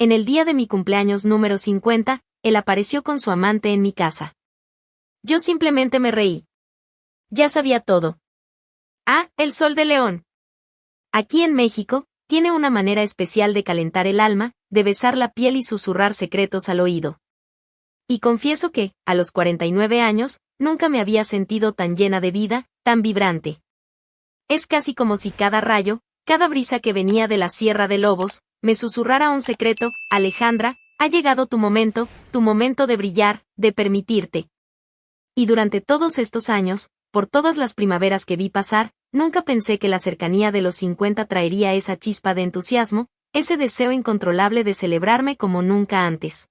En el día de mi cumpleaños número 50, él apareció con su amante en mi casa. Yo simplemente me reí. Ya sabía todo. Ah, el Sol de León. Aquí en México, tiene una manera especial de calentar el alma, de besar la piel y susurrar secretos al oído. Y confieso que, a los 49 años, nunca me había sentido tan llena de vida, tan vibrante. Es casi como si cada rayo, cada brisa que venía de la Sierra de Lobos, me susurrara un secreto: Alejandra, ha llegado tu momento de brillar, de permitirte. Y durante todos estos años, por todas las primaveras que vi pasar, nunca pensé que la cercanía de los 50 traería esa chispa de entusiasmo, ese deseo incontrolable de celebrarme como nunca antes.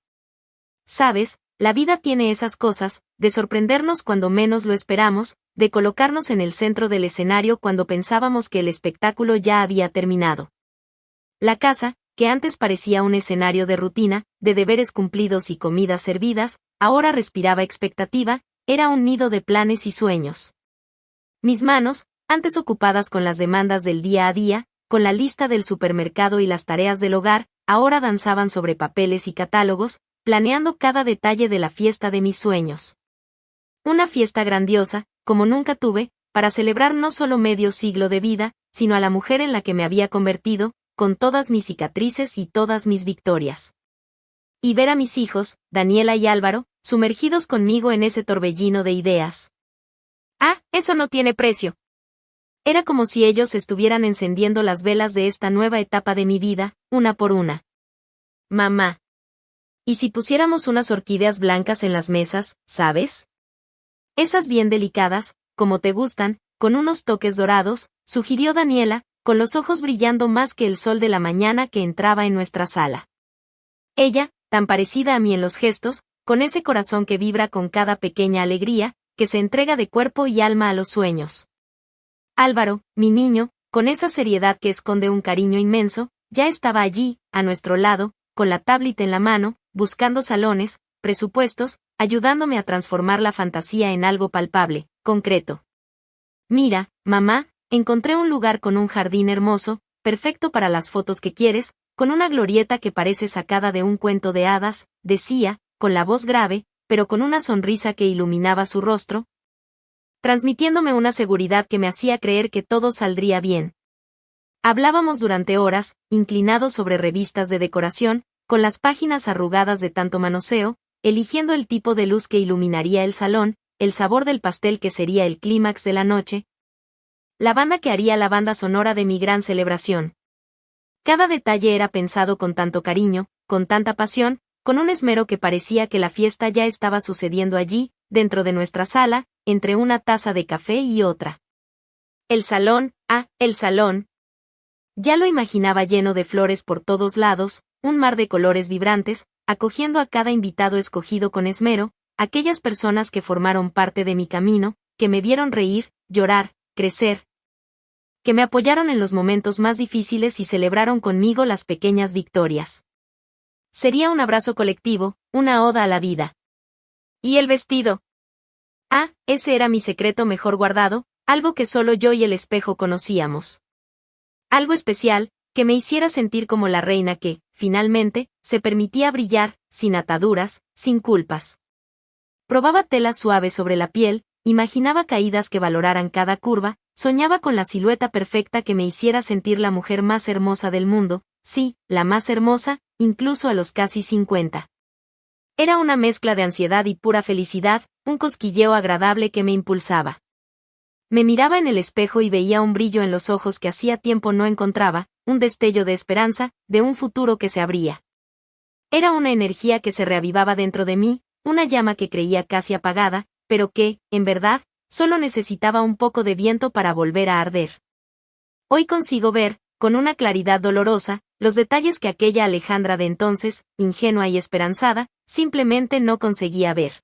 Sabes, la vida tiene esas cosas, de sorprendernos cuando menos lo esperamos, de colocarnos en el centro del escenario cuando pensábamos que el espectáculo ya había terminado. La casa, que antes parecía un escenario de rutina, de deberes cumplidos y comidas servidas, ahora respiraba expectativa, era un nido de planes y sueños. Mis manos, antes ocupadas con las demandas del día a día, con la lista del supermercado y las tareas del hogar, ahora danzaban sobre papeles y catálogos, planeando cada detalle de la fiesta de mis sueños. Una fiesta grandiosa, como nunca tuve, para celebrar no solo medio siglo de vida, sino a la mujer en la que me había convertido, con todas mis cicatrices y todas mis victorias. Y ver a mis hijos, Daniela y Álvaro, sumergidos conmigo en ese torbellino de ideas. Ah, eso no tiene precio. Era como si ellos estuvieran encendiendo las velas de esta nueva etapa de mi vida, una por una. Mamá. ¿Y si pusiéramos unas orquídeas blancas en las mesas, sabes? Esas bien delicadas, como te gustan, con unos toques dorados, sugirió Daniela, con los ojos brillando más que el sol de la mañana que entraba en nuestra sala. Ella, tan parecida a mí en los gestos, con ese corazón que vibra con cada pequeña alegría, que se entrega de cuerpo y alma a los sueños. Álvaro, mi niño, con esa seriedad que esconde un cariño inmenso, ya estaba allí, a nuestro lado, con la tablet en la mano, buscando salones, presupuestos, ayudándome a transformar la fantasía en algo palpable, concreto. Mira, mamá, encontré un lugar con un jardín hermoso, perfecto para las fotos que quieres, con una glorieta que parece sacada de un cuento de hadas, decía, con la voz grave, pero con una sonrisa que iluminaba su rostro, transmitiéndome una seguridad que me hacía creer que todo saldría bien. Hablábamos durante horas, inclinados sobre revistas de decoración, con las páginas arrugadas de tanto manoseo, eligiendo el tipo de luz que iluminaría el salón, el sabor del pastel que sería el clímax de la noche, la banda que haría la banda sonora de mi gran celebración. Cada detalle era pensado con tanto cariño, con tanta pasión, con un esmero que parecía que la fiesta ya estaba sucediendo allí, dentro de nuestra sala, entre una taza de café y otra. El salón, el salón. Ya lo imaginaba lleno de flores por todos lados, un mar de colores vibrantes, acogiendo a cada invitado escogido con esmero, aquellas personas que formaron parte de mi camino, que me vieron reír, llorar, crecer, que me apoyaron en los momentos más difíciles y celebraron conmigo las pequeñas victorias. Sería un abrazo colectivo, una oda a la vida. ¿Y el vestido? Ah, ese era mi secreto mejor guardado, algo que solo yo y el espejo conocíamos. Algo especial, que me hiciera sentir como la reina que, finalmente, se permitía brillar, sin ataduras, sin culpas. Probaba tela suave sobre la piel, imaginaba caídas que valoraran cada curva, soñaba con la silueta perfecta que me hiciera sentir la mujer más hermosa del mundo, sí, la más hermosa, incluso a los casi 50. Era una mezcla de ansiedad y pura felicidad, un cosquilleo agradable que me impulsaba. Me miraba en el espejo y veía un brillo en los ojos que hacía tiempo no encontraba, un destello de esperanza, de un futuro que se abría. Era una energía que se reavivaba dentro de mí, una llama que creía casi apagada, pero que, en verdad, solo necesitaba un poco de viento para volver a arder. Hoy consigo ver, con una claridad dolorosa, los detalles que aquella Alejandra de entonces, ingenua y esperanzada, simplemente no conseguía ver.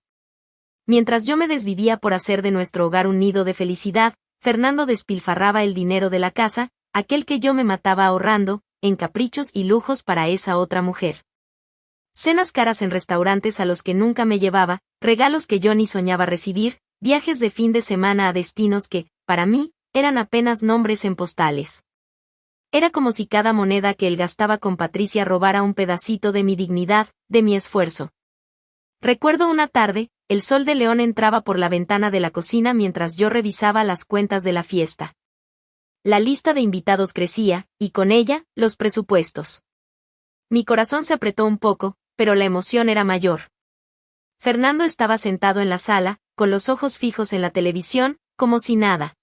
Mientras yo me desvivía por hacer de nuestro hogar un nido de felicidad, Fernando despilfarraba el dinero de la casa, aquel que yo me mataba ahorrando, en caprichos y lujos para esa otra mujer. Cenas caras en restaurantes a los que nunca me llevaba, regalos que yo ni soñaba recibir, viajes de fin de semana a destinos que, para mí, eran apenas nombres en postales. Era como si cada moneda que él gastaba con Patricia robara un pedacito de mi dignidad, de mi esfuerzo. Recuerdo una tarde, el sol de León entraba por la ventana de la cocina mientras yo revisaba las cuentas de la fiesta. La lista de invitados crecía, y con ella, los presupuestos. Mi corazón se apretó un poco, pero la emoción era mayor. Fernando estaba sentado en la sala, con los ojos fijos en la televisión, como si nada.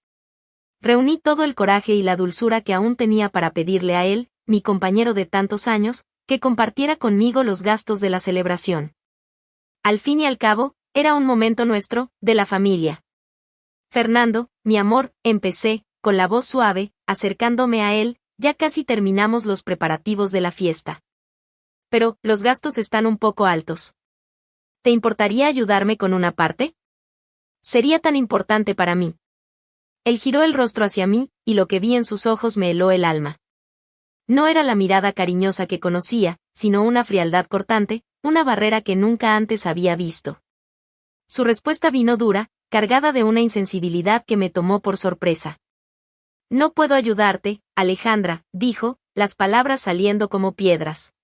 Reuní todo el coraje y la dulzura que aún tenía para pedirle a él, mi compañero de tantos años, que compartiera conmigo los gastos de la celebración. Al fin y al cabo, era un momento nuestro, de la familia. Fernando, mi amor, empecé, con la voz suave, acercándome a él, ya casi terminamos los preparativos de la fiesta. Pero, los gastos están un poco altos. ¿Te importaría ayudarme con una parte? Sería tan importante para mí. Él giró el rostro hacia mí, y lo que vi en sus ojos me heló el alma. No era la mirada cariñosa que conocía, sino una frialdad cortante, una barrera que nunca antes había visto. Su respuesta vino dura, cargada de una insensibilidad que me tomó por sorpresa. No puedo ayudarte, Alejandra, dijo, las palabras saliendo como piedras.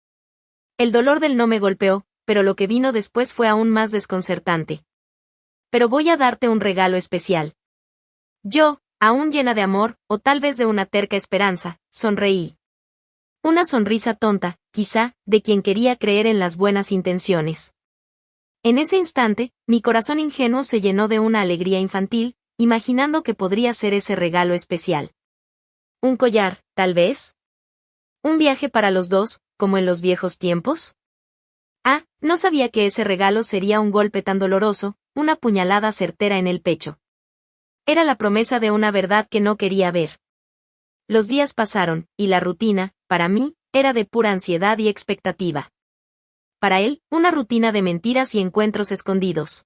El dolor del no me golpeó, pero lo que vino después fue aún más desconcertante. Pero voy a darte un regalo especial. Yo, aún llena de amor, o tal vez de una terca esperanza, sonreí. Una sonrisa tonta, quizá, de quien quería creer en las buenas intenciones. En ese instante, mi corazón ingenuo se llenó de una alegría infantil, imaginando que podría ser ese regalo especial. ¿Un collar, tal vez? ¿Un viaje para los dos, como en los viejos tiempos? Ah, no sabía que ese regalo sería un golpe tan doloroso, una puñalada certera en el pecho. Era la promesa de una verdad que no quería ver. Los días pasaron, y la rutina, para mí, era de pura ansiedad y expectativa. Para él, una rutina de mentiras y encuentros escondidos.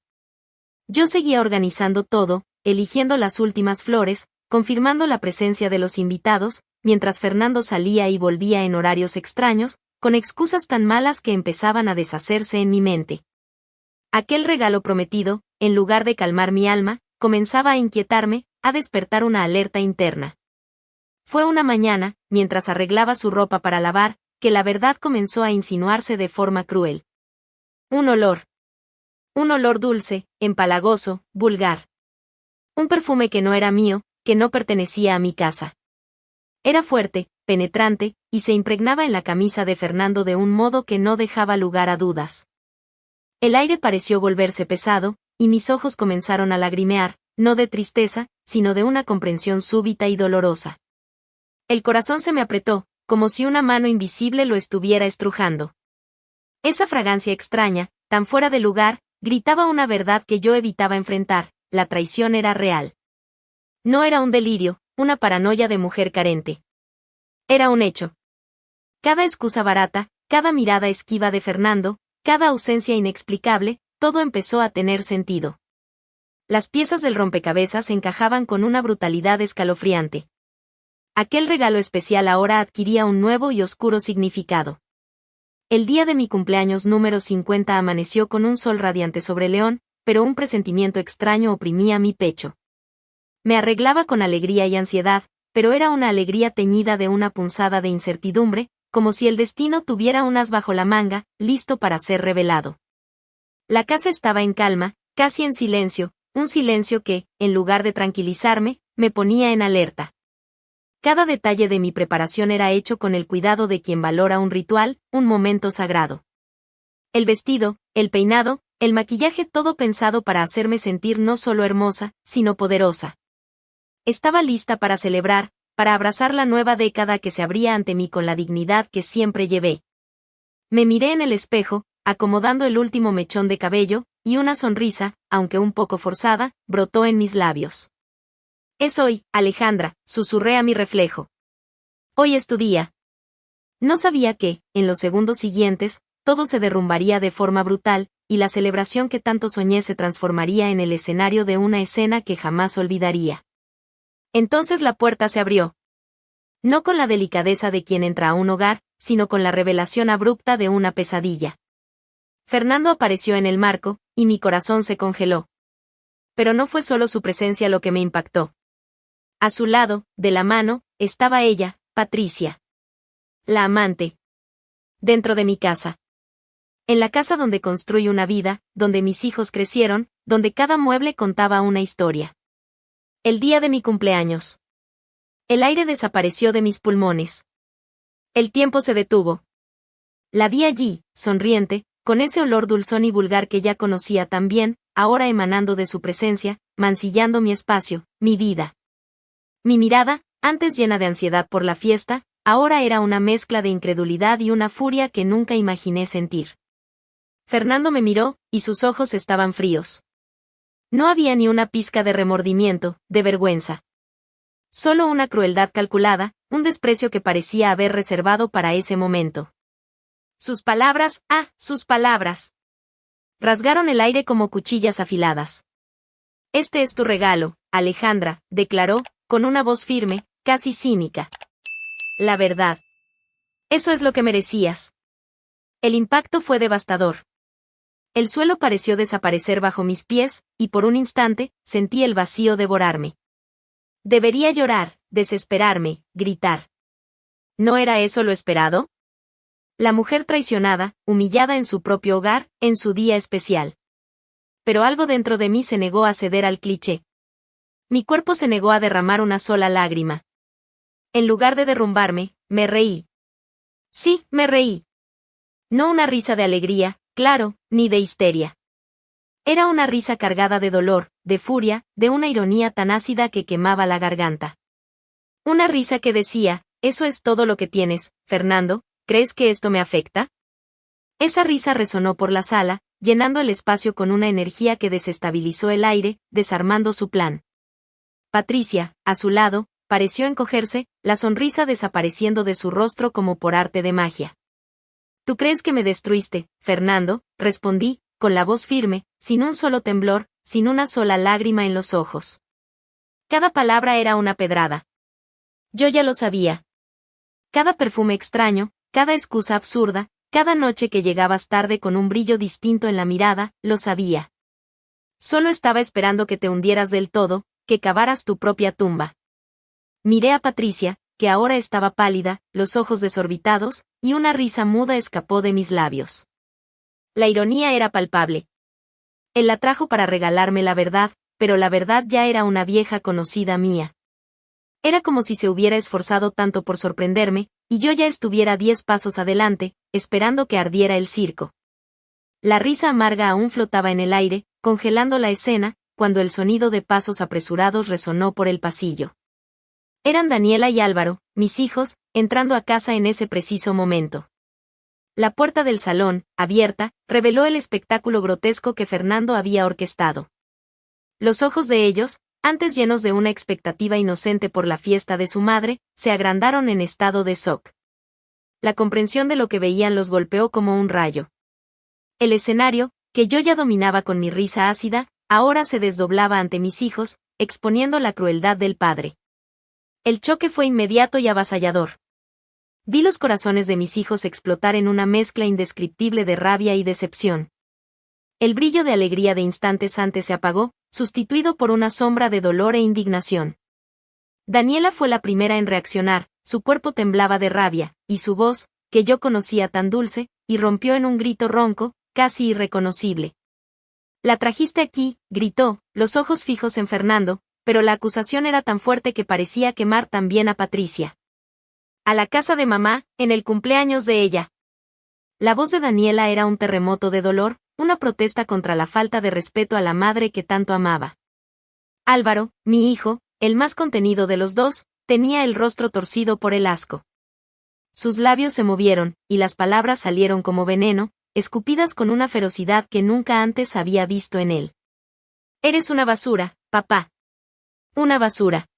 Yo seguía organizando todo, eligiendo las últimas flores, confirmando la presencia de los invitados, mientras Fernando salía y volvía en horarios extraños, con excusas tan malas que empezaban a deshacerse en mi mente. Aquel regalo prometido, en lugar de calmar mi alma, comenzaba a inquietarme, a despertar una alerta interna. Fue una mañana, mientras arreglaba su ropa para lavar, que la verdad comenzó a insinuarse de forma cruel. Un olor. Un olor dulce, empalagoso, vulgar. Un perfume que no era mío, que no pertenecía a mi casa. Era fuerte, penetrante, y se impregnaba en la camisa de Fernando de un modo que no dejaba lugar a dudas. El aire pareció volverse pesado, y mis ojos comenzaron a lagrimear, no de tristeza, sino de una comprensión súbita y dolorosa. El corazón se me apretó, como si una mano invisible lo estuviera estrujando. Esa fragancia extraña, tan fuera de lugar, gritaba una verdad que yo evitaba enfrentar: la traición era real. No era un delirio, una paranoia de mujer carente. Era un hecho. Cada excusa barata, cada mirada esquiva de Fernando, cada ausencia inexplicable, todo empezó a tener sentido. Las piezas del rompecabezas encajaban con una brutalidad escalofriante. Aquel regalo especial ahora adquiría un nuevo y oscuro significado. El día de mi cumpleaños número 50 amaneció con un sol radiante sobre León, pero un presentimiento extraño oprimía mi pecho. Me arreglaba con alegría y ansiedad, pero era una alegría teñida de una punzada de incertidumbre, como si el destino tuviera un as bajo la manga, listo para ser revelado. La casa estaba en calma, casi en silencio, un silencio que, en lugar de tranquilizarme, me ponía en alerta. Cada detalle de mi preparación era hecho con el cuidado de quien valora un ritual, un momento sagrado. El vestido, el peinado, el maquillaje, todo pensado para hacerme sentir no solo hermosa, sino poderosa. Estaba lista para celebrar, para abrazar la nueva década que se abría ante mí con la dignidad que siempre llevé. Me miré en el espejo, acomodando el último mechón de cabello, y una sonrisa, aunque un poco forzada, brotó en mis labios. Es hoy, Alejandra, susurré a mi reflejo. Hoy es tu día. No sabía que, en los segundos siguientes, todo se derrumbaría de forma brutal, y la celebración que tanto soñé se transformaría en el escenario de una escena que jamás olvidaría. Entonces la puerta se abrió. No con la delicadeza de quien entra a un hogar, sino con la revelación abrupta de una pesadilla. Fernando apareció en el marco, y mi corazón se congeló. Pero no fue solo su presencia lo que me impactó. A su lado, de la mano, estaba ella, Patricia. La amante. Dentro de mi casa. En la casa donde construí una vida, donde mis hijos crecieron, donde cada mueble contaba una historia. El día de mi cumpleaños. El aire desapareció de mis pulmones. El tiempo se detuvo. La vi allí, sonriente, con ese olor dulzón y vulgar que ya conocía tan bien, ahora emanando de su presencia, mancillando mi espacio, mi vida. Mi mirada, antes llena de ansiedad por la fiesta, ahora era una mezcla de incredulidad y una furia que nunca imaginé sentir. Fernando me miró, y sus ojos estaban fríos. No había ni una pizca de remordimiento, de vergüenza. Solo una crueldad calculada, un desprecio que parecía haber reservado para ese momento. Sus palabras, sus palabras. Rasgaron el aire como cuchillas afiladas. Este es tu regalo, Alejandra, declaró, con una voz firme, casi cínica. La verdad. Eso es lo que merecías. El impacto fue devastador. El suelo pareció desaparecer bajo mis pies, y por un instante, sentí el vacío devorarme. Debería llorar, desesperarme, gritar. ¿No era eso lo esperado? La mujer traicionada, humillada en su propio hogar, en su día especial. Pero algo dentro de mí se negó a ceder al cliché. Mi cuerpo se negó a derramar una sola lágrima. En lugar de derrumbarme, me reí. Sí, me reí. No una risa de alegría, claro, ni de histeria. Era una risa cargada de dolor, de furia, de una ironía tan ácida que quemaba la garganta. Una risa que decía, eso es todo lo que tienes, Fernando, ¿crees que esto me afecta? Esa risa resonó por la sala, llenando el espacio con una energía que desestabilizó el aire, desarmando su plan. Patricia, a su lado, pareció encogerse, la sonrisa desapareciendo de su rostro como por arte de magia. ¿Tú crees que me destruiste, Fernando?, respondí, con la voz firme, sin un solo temblor, sin una sola lágrima en los ojos. Cada palabra era una pedrada. Yo ya lo sabía. Cada perfume extraño, cada excusa absurda, cada noche que llegabas tarde con un brillo distinto en la mirada, lo sabía. Solo estaba esperando que te hundieras del todo, que cavaras tu propia tumba. Miré a Patricia, que ahora estaba pálida, los ojos desorbitados, y una risa muda escapó de mis labios. La ironía era palpable. Él la trajo para regalarme la verdad, pero la verdad ya era una vieja conocida mía. Era como si se hubiera esforzado tanto por sorprenderme, y yo ya estuviera 10 pasos adelante, esperando que ardiera el circo. La risa amarga aún flotaba en el aire, congelando la escena, cuando el sonido de pasos apresurados resonó por el pasillo. Eran Daniela y Álvaro, mis hijos, entrando a casa en ese preciso momento. La puerta del salón, abierta, reveló el espectáculo grotesco que Fernando había orquestado. Los ojos de ellos, antes llenos de una expectativa inocente por la fiesta de su madre, se agrandaron en estado de shock. La comprensión de lo que veían los golpeó como un rayo. El escenario, que yo ya dominaba con mi risa ácida, ahora se desdoblaba ante mis hijos, exponiendo la crueldad del padre. El choque fue inmediato y avasallador. Vi los corazones de mis hijos explotar en una mezcla indescriptible de rabia y decepción. El brillo de alegría de instantes antes se apagó, sustituido por una sombra de dolor e indignación. Daniela fue la primera en reaccionar, su cuerpo temblaba de rabia, y su voz, que yo conocía tan dulce, irrumpió en un grito ronco, casi irreconocible. «La trajiste aquí», gritó, los ojos fijos en Fernando, pero la acusación era tan fuerte que parecía quemar también a Patricia. «A la casa de mamá, en el cumpleaños de ella». La voz de Daniela era un terremoto de dolor, una protesta contra la falta de respeto a la madre que tanto amaba. Álvaro, mi hijo, el más contenido de los dos, tenía el rostro torcido por el asco. Sus labios se movieron, y las palabras salieron como veneno, escupidas con una ferocidad que nunca antes había visto en él. «Eres una basura, papá. Una basura».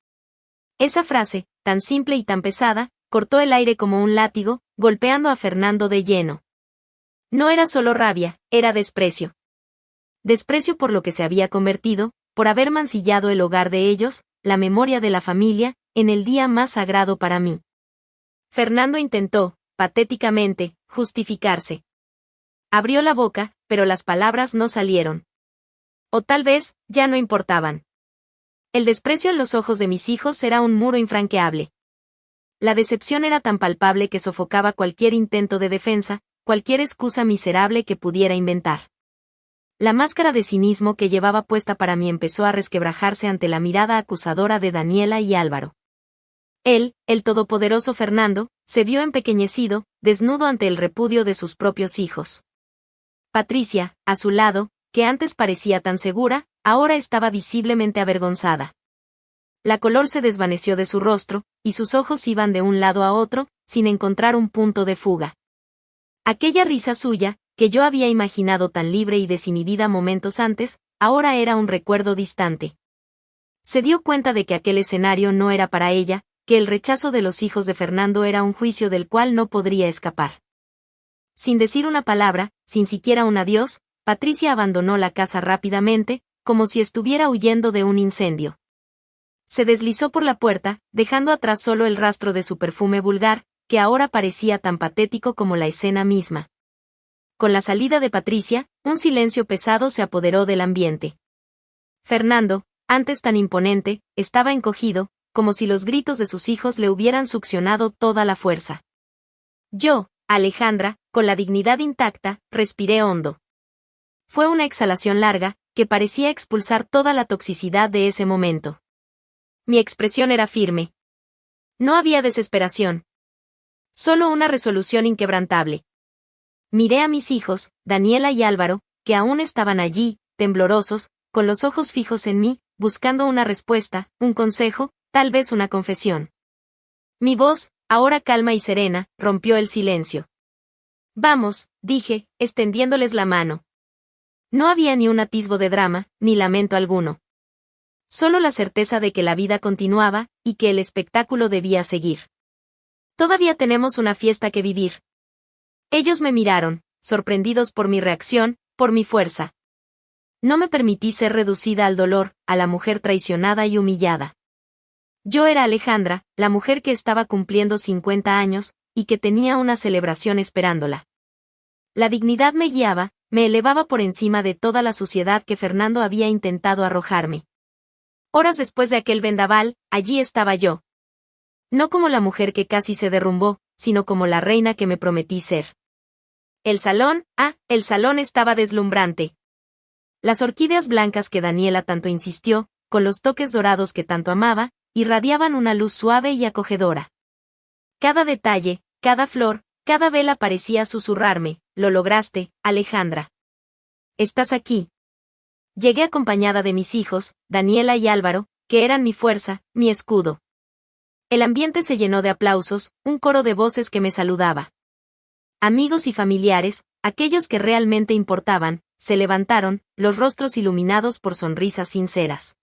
Esa frase, tan simple y tan pesada, cortó el aire como un látigo, golpeando a Fernando de lleno. No era solo rabia, era desprecio. Desprecio por lo que se había convertido, por haber mancillado el hogar de ellos, la memoria de la familia, en el día más sagrado para mí. Fernando intentó, patéticamente, justificarse. Abrió la boca, pero las palabras no salieron. O tal vez, ya no importaban. El desprecio en los ojos de mis hijos era un muro infranqueable. La decepción era tan palpable que sofocaba cualquier intento de defensa, cualquier excusa miserable que pudiera inventar. La máscara de cinismo que llevaba puesta para mí empezó a resquebrajarse ante la mirada acusadora de Daniela y Álvaro. Él, el todopoderoso Fernando, se vio empequeñecido, desnudo ante el repudio de sus propios hijos. Patricia, a su lado, que antes parecía tan segura, ahora estaba visiblemente avergonzada. La color se desvaneció de su rostro, y sus ojos iban de un lado a otro, sin encontrar un punto de fuga. Aquella risa suya, que yo había imaginado tan libre y desinhibida momentos antes, ahora era un recuerdo distante. Se dio cuenta de que aquel escenario no era para ella, que el rechazo de los hijos de Fernando era un juicio del cual no podría escapar. Sin decir una palabra, sin siquiera un adiós, Patricia abandonó la casa rápidamente, como si estuviera huyendo de un incendio. Se deslizó por la puerta, dejando atrás solo el rastro de su perfume vulgar, que ahora parecía tan patético como la escena misma. Con la salida de Patricia, un silencio pesado se apoderó del ambiente. Fernando, antes tan imponente, estaba encogido, como si los gritos de sus hijos le hubieran succionado toda la fuerza. Yo, Alejandra, con la dignidad intacta, respiré hondo. Fue una exhalación larga, que parecía expulsar toda la toxicidad de ese momento. Mi expresión era firme. No había desesperación. Solo una resolución inquebrantable. Miré a mis hijos, Daniela y Álvaro, que aún estaban allí, temblorosos, con los ojos fijos en mí, buscando una respuesta, un consejo, tal vez una confesión. Mi voz, ahora calma y serena, rompió el silencio. Vamos, dije, extendiéndoles la mano. No había ni un atisbo de drama, ni lamento alguno. Solo la certeza de que la vida continuaba, y que el espectáculo debía seguir. Todavía tenemos una fiesta que vivir. Ellos me miraron, sorprendidos por mi reacción, por mi fuerza. No me permití ser reducida al dolor, a la mujer traicionada y humillada. Yo era Alejandra, la mujer que estaba cumpliendo 50 años, y que tenía una celebración esperándola. La dignidad me guiaba, me elevaba por encima de toda la suciedad que Fernando había intentado arrojarme. Horas después de aquel vendaval, allí estaba yo. No como la mujer que casi se derrumbó, sino como la reina que me prometí ser. El salón estaba deslumbrante. Las orquídeas blancas que Daniela tanto insistió, con los toques dorados que tanto amaba, irradiaban una luz suave y acogedora. Cada detalle, cada flor, cada vela parecía susurrarme, lo lograste, Alejandra. Estás aquí. Llegué acompañada de mis hijos, Daniela y Álvaro, que eran mi fuerza, mi escudo. El ambiente se llenó de aplausos, un coro de voces que me saludaba. Amigos y familiares, aquellos que realmente importaban, se levantaron, los rostros iluminados por sonrisas sinceras.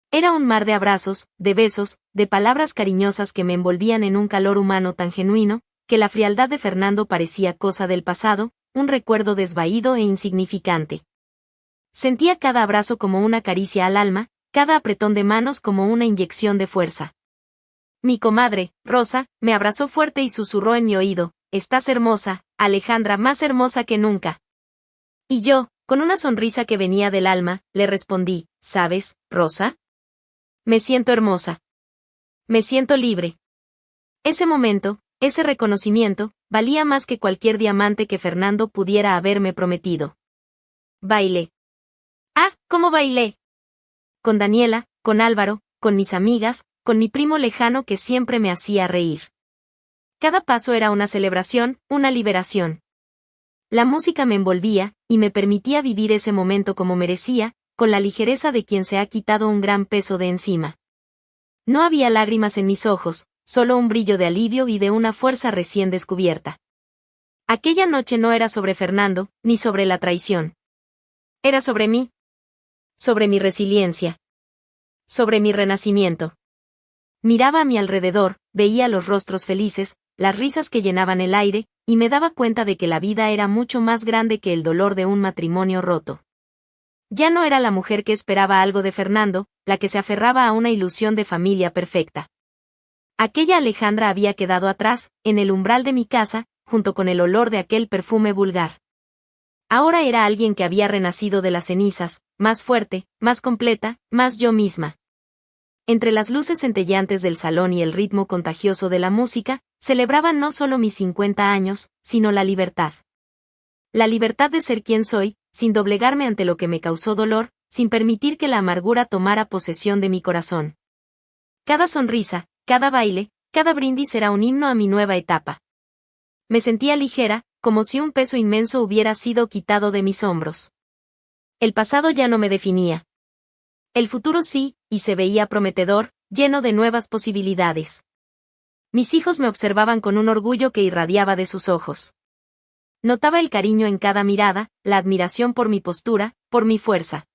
Era un mar de abrazos, de besos, de palabras cariñosas que me envolvían en un calor humano tan genuino, que la frialdad de Fernando parecía cosa del pasado, un recuerdo desvaído e insignificante. Sentía cada abrazo como una caricia al alma, cada apretón de manos como una inyección de fuerza. Mi comadre, Rosa, me abrazó fuerte y susurró en mi oído, «Estás hermosa, Alejandra, más hermosa que nunca». Y yo, con una sonrisa que venía del alma, le respondí, «¿Sabes, Rosa? Me siento hermosa. Me siento libre». Ese momento, ese reconocimiento, valía más que cualquier diamante que Fernando pudiera haberme prometido. Bailé. ¡Ah, cómo bailé! Con Daniela, con Álvaro, con mis amigas, con mi primo lejano que siempre me hacía reír. Cada paso era una celebración, una liberación. La música me envolvía, y me permitía vivir ese momento como merecía, con la ligereza de quien se ha quitado un gran peso de encima. No había lágrimas en mis ojos, solo un brillo de alivio y de una fuerza recién descubierta. Aquella noche no era sobre Fernando, ni sobre la traición. Era sobre mí. Sobre mi resiliencia. Sobre mi renacimiento. Miraba a mi alrededor, veía los rostros felices, las risas que llenaban el aire, y me daba cuenta de que la vida era mucho más grande que el dolor de un matrimonio roto. Ya no era la mujer que esperaba algo de Fernando, la que se aferraba a una ilusión de familia perfecta. Aquella Alejandra había quedado atrás, en el umbral de mi casa, junto con el olor de aquel perfume vulgar. Ahora era alguien que había renacido de las cenizas, más fuerte, más completa, más yo misma. Entre las luces centelleantes del salón y el ritmo contagioso de la música, celebraban no solo mis 50 años, sino la libertad. La libertad de ser quien soy, sin doblegarme ante lo que me causó dolor, sin permitir que la amargura tomara posesión de mi corazón. Cada sonrisa, cada baile, cada brindis era un himno a mi nueva etapa. Me sentía ligera, como si un peso inmenso hubiera sido quitado de mis hombros. El pasado ya no me definía. El futuro sí, y se veía prometedor, lleno de nuevas posibilidades. Mis hijos me observaban con un orgullo que irradiaba de sus ojos. Notaba el cariño en cada mirada, la admiración por mi postura, por mi fuerza.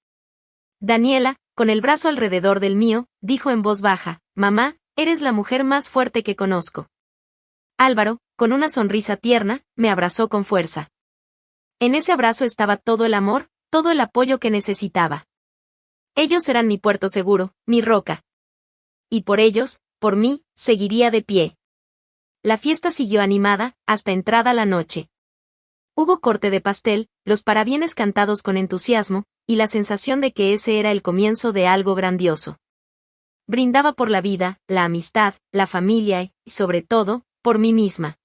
Daniela, con el brazo alrededor del mío, dijo en voz baja: «Mamá, eres la mujer más fuerte que conozco». Álvaro, con una sonrisa tierna, me abrazó con fuerza. En ese abrazo estaba todo el amor, todo el apoyo que necesitaba. Ellos eran mi puerto seguro, mi roca. Y por ellos, por mí, seguiría de pie. La fiesta siguió animada, hasta entrada la noche. Hubo corte de pastel, los parabienes cantados con entusiasmo, y la sensación de que ese era el comienzo de algo grandioso. Brindaba por la vida, la amistad, la familia y, sobre todo, por mí misma.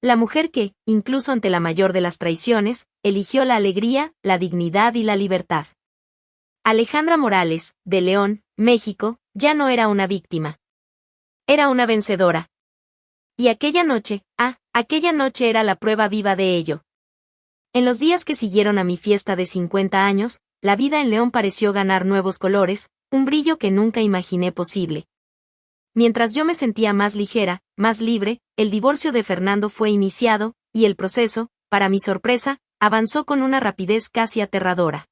La mujer que, incluso ante la mayor de las traiciones, eligió la alegría, la dignidad y la libertad. Alejandra Morales, de León, México, ya no era una víctima. Era una vencedora. Y aquella noche era la prueba viva de ello. En los días que siguieron a mi fiesta de 50 años, la vida en León pareció ganar nuevos colores, un brillo que nunca imaginé posible. Mientras yo me sentía más ligera, más libre, el divorcio de Fernando fue iniciado, y el proceso, para mi sorpresa, avanzó con una rapidez casi aterradora.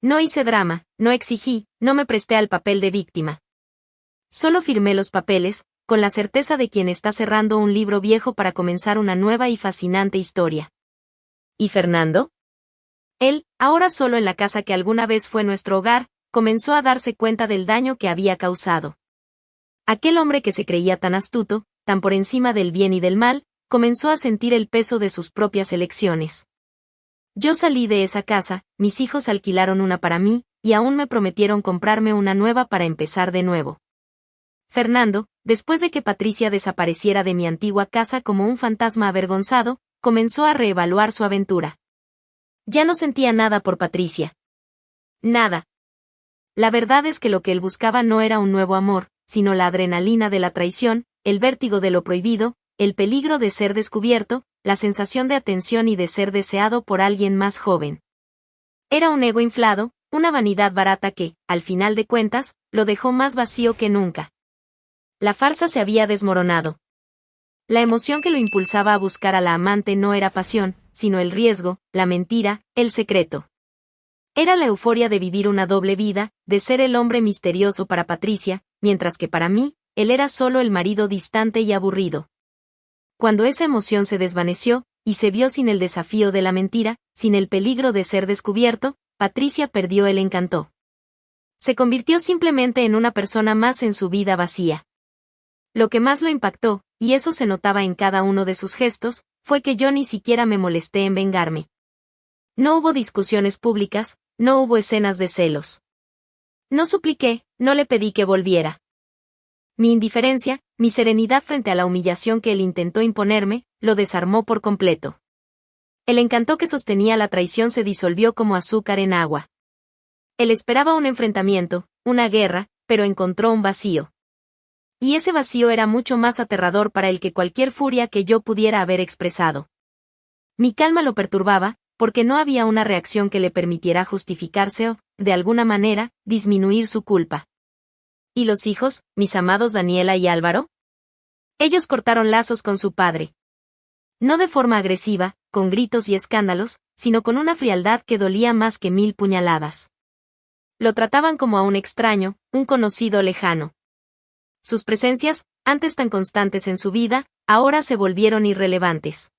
No hice drama, no exigí, no me presté al papel de víctima. Solo firmé los papeles, con la certeza de quien está cerrando un libro viejo para comenzar una nueva y fascinante historia. ¿Y Fernando? Él, ahora solo en la casa que alguna vez fue nuestro hogar, comenzó a darse cuenta del daño que había causado. Aquel hombre que se creía tan astuto, tan por encima del bien y del mal, comenzó a sentir el peso de sus propias elecciones. Yo salí de esa casa, mis hijos alquilaron una para mí, y aún me prometieron comprarme una nueva para empezar de nuevo. Fernando, después de que Patricia desapareciera de mi antigua casa como un fantasma avergonzado, comenzó a reevaluar su aventura. Ya no sentía nada por Patricia. Nada. La verdad es que lo que él buscaba no era un nuevo amor, sino la adrenalina de la traición, el vértigo de lo prohibido, el peligro de ser descubierto, la sensación de atención y de ser deseado por alguien más joven. Era un ego inflado, una vanidad barata que, al final de cuentas, lo dejó más vacío que nunca. La farsa se había desmoronado. La emoción que lo impulsaba a buscar a la amante no era pasión, sino el riesgo, la mentira, el secreto. Era la euforia de vivir una doble vida, de ser el hombre misterioso para Patricia, mientras que para mí, él era solo el marido distante y aburrido. Cuando esa emoción se desvaneció, y se vio sin el desafío de la mentira, sin el peligro de ser descubierto, Patricia perdió el encanto. Se convirtió simplemente en una persona más en su vida vacía. Lo que más lo impactó, y eso se notaba en cada uno de sus gestos, fue que yo ni siquiera me molesté en vengarme. No hubo discusiones públicas, no hubo escenas de celos. No supliqué, no le pedí que volviera. Mi indiferencia, mi serenidad frente a la humillación que él intentó imponerme, lo desarmó por completo. El encanto que sostenía la traición se disolvió como azúcar en agua. Él esperaba un enfrentamiento, una guerra, pero encontró un vacío. Y ese vacío era mucho más aterrador para él que cualquier furia que yo pudiera haber expresado. Mi calma lo perturbaba, porque no había una reacción que le permitiera justificarse o, de alguna manera, disminuir su culpa. ¿Y los hijos, mis amados Daniela y Álvaro? Ellos cortaron lazos con su padre. No de forma agresiva, con gritos y escándalos, sino con una frialdad que dolía más que 1000 puñaladas. Lo trataban como a un extraño, un conocido lejano. Sus presencias, antes tan constantes en su vida, ahora se volvieron irrelevantes.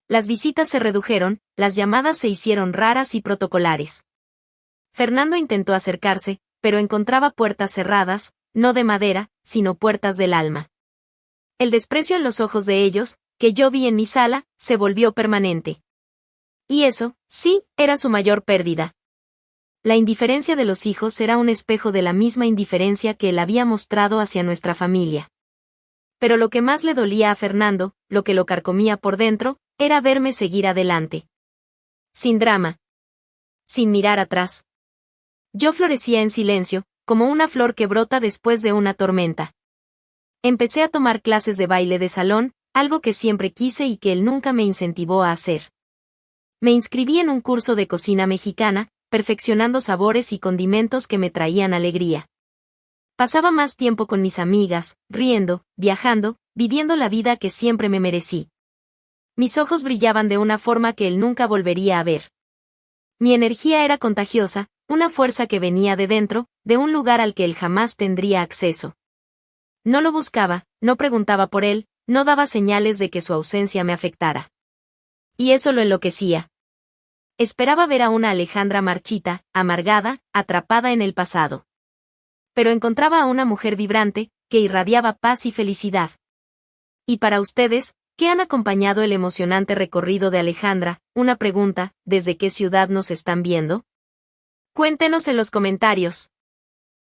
Las visitas se redujeron, las llamadas se hicieron raras y protocolares. Fernando intentó acercarse, pero encontraba puertas cerradas, no de madera, sino puertas del alma. El desprecio en los ojos de ellos, que yo vi en mi sala, se volvió permanente. Y eso, sí, era su mayor pérdida. La indiferencia de los hijos era un espejo de la misma indiferencia que él había mostrado hacia nuestra familia. Pero lo que más le dolía a Fernando, lo que lo carcomía por dentro, era verme seguir adelante. Sin drama. Sin mirar atrás. Yo florecía en silencio, como una flor que brota después de una tormenta. Empecé a tomar clases de baile de salón, algo que siempre quise y que él nunca me incentivó a hacer. Me inscribí en un curso de cocina mexicana, perfeccionando sabores y condimentos que me traían alegría. Pasaba más tiempo con mis amigas, riendo, viajando, viviendo la vida que siempre me merecí. Mis ojos brillaban de una forma que él nunca volvería a ver. Mi energía era contagiosa, una fuerza que venía de dentro, de un lugar al que él jamás tendría acceso. No lo buscaba, no preguntaba por él, no daba señales de que su ausencia me afectara. Y eso lo enloquecía. Esperaba ver a una Alejandra marchita, amargada, atrapada en el pasado. Pero encontraba a una mujer vibrante, que irradiaba paz y felicidad. Y para ustedes, ¿qué han acompañado el emocionante recorrido de Alejandra? Una pregunta, ¿desde qué ciudad nos están viendo? Cuéntenos en los comentarios.